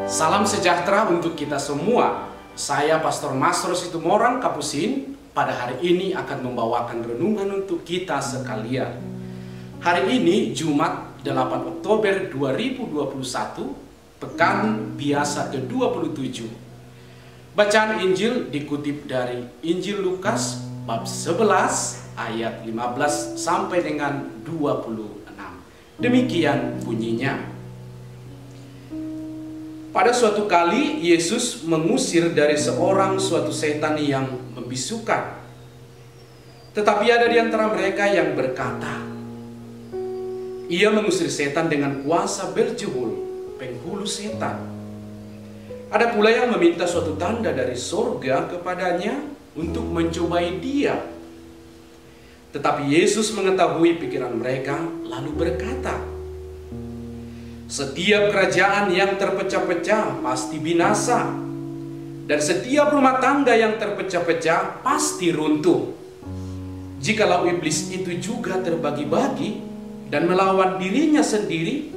Salam sejahtera untuk kita semua. Saya Pastor Masro Situmorang Kapusin. Pada hari ini akan membawakan renungan untuk kita sekalian. Hari ini Jumat 8 Oktober 2021, Pekan Biasa ke-27. Bacaan Injil dikutip dari Injil Lukas bab 11 ayat 15 sampai dengan 26. Demikian bunyinya. Pada suatu kali Yesus mengusir dari seorang suatu setan yang membisukan. Tetapi ada di antara mereka yang berkata, ia mengusir setan dengan kuasa Beelzebul, penghulu setan. Ada pula yang meminta suatu tanda dari sorga kepadanya untuk mencobai dia. Tetapi Yesus mengetahui pikiran mereka, lalu berkata, setiap kerajaan yang terpecah-pecah pasti binasa, dan setiap rumah tangga yang terpecah-pecah pasti runtuh. Jikalau iblis itu juga terbagi-bagi dan melawan dirinya sendiri,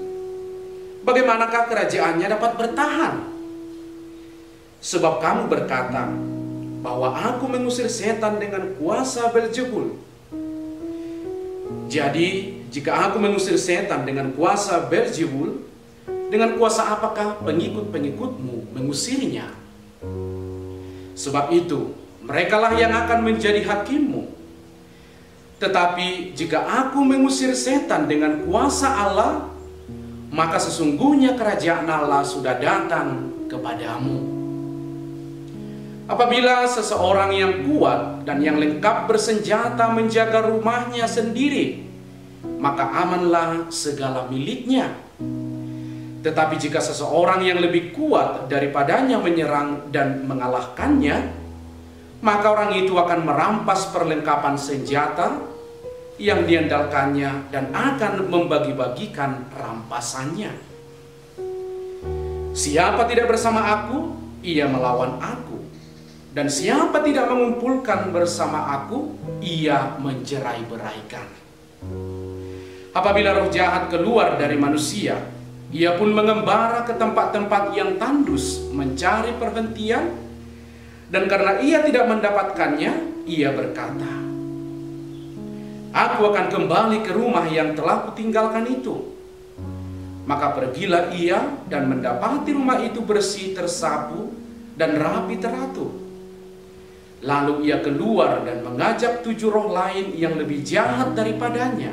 bagaimanakah kerajaannya dapat bertahan? Sebab kamu berkata bahwa aku mengusir setan dengan kuasa Beelzebul. Jadi, jika aku mengusir setan dengan kuasa Beelzebul, dengan kuasa apakah pengikut-pengikutmu mengusirnya? Sebab itu, merekalah yang akan menjadi hakimmu. Tetapi jika aku mengusir setan dengan kuasa Allah, maka sesungguhnya kerajaan Allah sudah datang kepadamu. Apabila seseorang yang kuat dan yang lengkap bersenjata menjaga rumahnya sendiri, maka amanlah segala miliknya. Tetapi jika seseorang yang lebih kuat daripadanya menyerang dan mengalahkannya, maka orang itu akan merampas perlengkapan senjata yang diandalkannya dan akan membagi-bagikan rampasannya. Siapa tidak bersama aku, ia melawan aku. Dan siapa tidak mengumpulkan bersama aku, ia mencerai-beraikan. Apabila roh jahat keluar dari manusia, ia pun mengembara ke tempat-tempat yang tandus mencari perhentian, dan karena ia tidak mendapatkannya, ia berkata, aku akan kembali ke rumah yang telah kutinggalkan itu. Maka pergilah ia dan mendapati rumah itu bersih, tersapu, dan rapi teratur. Lalu ia keluar dan mengajak 7 roh lain yang lebih jahat daripadanya.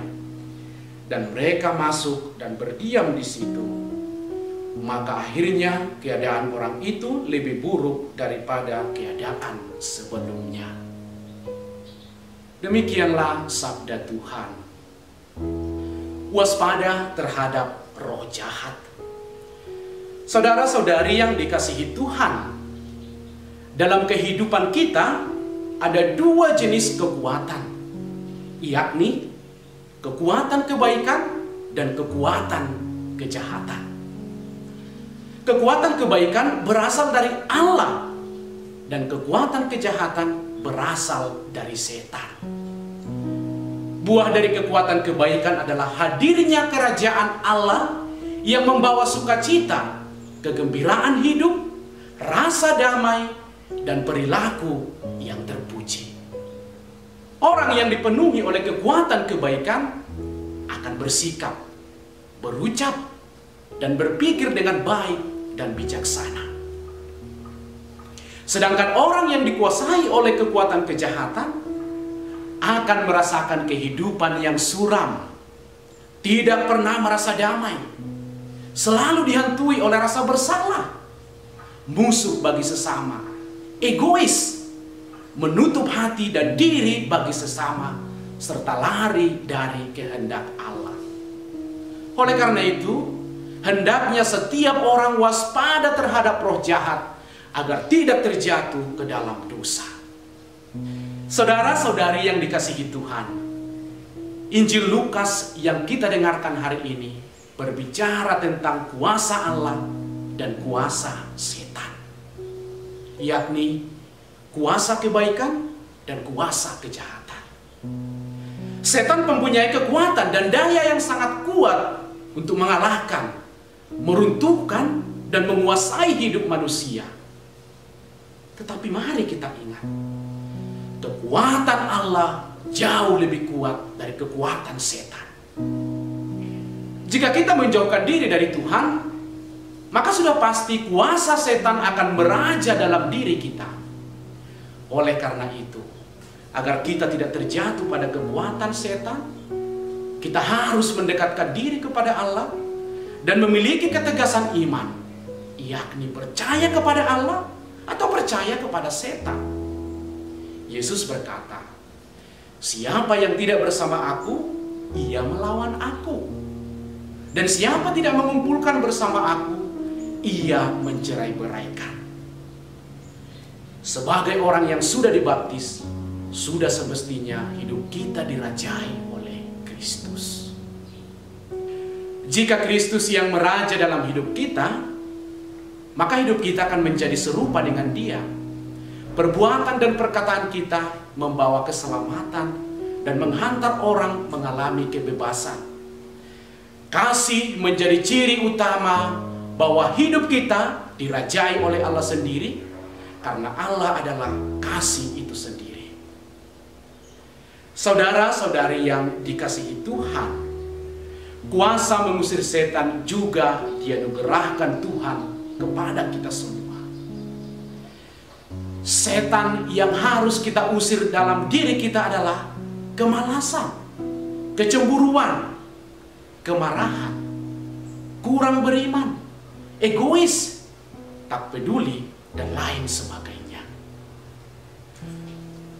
Dan mereka masuk dan berdiam di situ. Maka akhirnya keadaan orang itu lebih buruk daripada keadaan sebelumnya. Demikianlah sabda Tuhan. Waspada terhadap roh jahat. Saudara-saudari yang dikasihi Tuhan, dalam kehidupan kita ada 2 jenis kekuatan, yakni kekuatan kebaikan dan kekuatan kejahatan. Kekuatan kebaikan berasal dari Allah dan kekuatan kejahatan berasal dari setan. Buah dari kekuatan kebaikan adalah hadirnya kerajaan Allah yang membawa sukacita, kegembiraan hidup, rasa damai, dan perilaku yang terpuji. Orang yang dipenuhi oleh kekuatan kebaikan akan bersikap, berucap, dan berpikir dengan baik dan bijaksana. Sedangkan orang yang dikuasai oleh kekuatan kejahatan akan merasakan kehidupan yang suram, tidak pernah merasa damai, selalu dihantui oleh rasa bersalah, musuh bagi sesama, egois, menutup hati dan diri bagi sesama, serta lari dari kehendak Allah. Oleh karena itu, hendaknya setiap orang waspada terhadap roh jahat agar tidak terjatuh ke dalam dosa. Saudara-saudari yang dikasihi Tuhan, Injil Lukas yang kita dengarkan hari ini berbicara tentang kuasa Allah dan kuasa setan, yakni kuasa kebaikan dan kuasa kejahatan. Setan mempunyai kekuatan dan daya yang sangat kuat untuk mengalahkan, meruntuhkan, dan menguasai hidup manusia. Tetapi mari kita ingat, kekuatan Allah jauh lebih kuat dari kekuatan setan. Jika kita menjauhkan diri dari Tuhan, maka sudah pasti kuasa setan akan meraja dalam diri kita. Oleh karena itu, agar kita tidak terjatuh pada kekuatan setan, kita harus mendekatkan diri kepada Allah dan memiliki ketegasan iman, yakni percaya kepada Allah atau percaya kepada setan. Yesus berkata, "Siapa yang tidak bersama aku, ia melawan aku. Dan siapa tidak mengumpulkan bersama aku, ia mencerai-beraikan." Sebagai orang yang sudah dibaptis, sudah semestinya hidup kita dirajai oleh Kristus. Jika Kristus yang meraja dalam hidup kita, maka hidup kita akan menjadi serupa dengan Dia. Perbuatan dan perkataan kita membawa keselamatan dan menghantar orang mengalami kebebasan. Kasih menjadi ciri utama bahwa hidup kita dirajai oleh Allah sendiri, karena Allah adalah kasih itu sendiri. Saudara-saudari yang dikasihi Tuhan, kuasa mengusir setan juga dianugerahkan Tuhan kepada kita semua. Setan yang harus kita usir dalam diri kita adalah kemalasan, kecemburuan, kemarahan, kurang beriman, egois, tak peduli, dan lain sebagainya.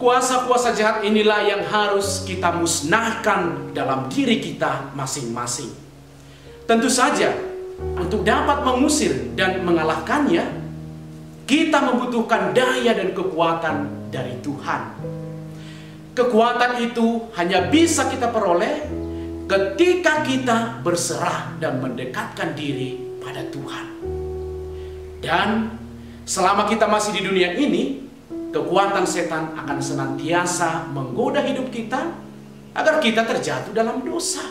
Kuasa-kuasa jahat inilah yang harus kita musnahkan dalam diri kita masing-masing. Tentu saja, untuk dapat mengusir dan mengalahkannya, kita membutuhkan daya dan kekuatan dari Tuhan. Kekuatan itu hanya bisa kita peroleh ketika kita berserah dan mendekatkan diri pada Tuhan. Dan selama kita masih di dunia ini, kekuatan setan akan senantiasa menggoda hidup kita agar kita terjatuh dalam dosa.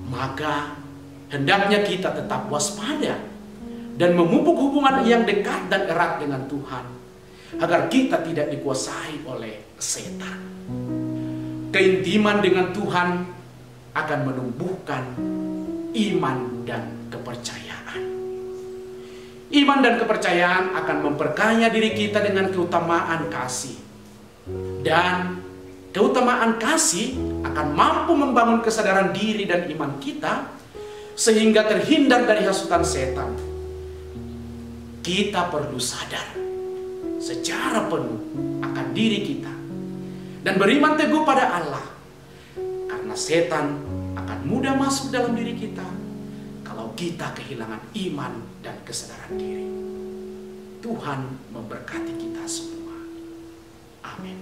Maka hendaknya kita tetap waspada dan memupuk hubungan yang dekat dan erat dengan Tuhan, agar kita tidak dikuasai oleh setan. Keintiman dengan Tuhan akan menumbuhkan iman dan kepercayaan. Iman dan kepercayaan akan memperkaya diri kita dengan keutamaan kasih. Dan keutamaan kasih akan mampu membangun kesadaran diri dan iman kita sehingga terhindar dari hasutan setan. Kita perlu sadar secara penuh akan diri kita dan beriman teguh pada Allah, karena setan akan mudah masuk dalam diri kita kalau kita kehilangan iman dan kesadaran diri. Tuhan memberkati kita semua. Amin.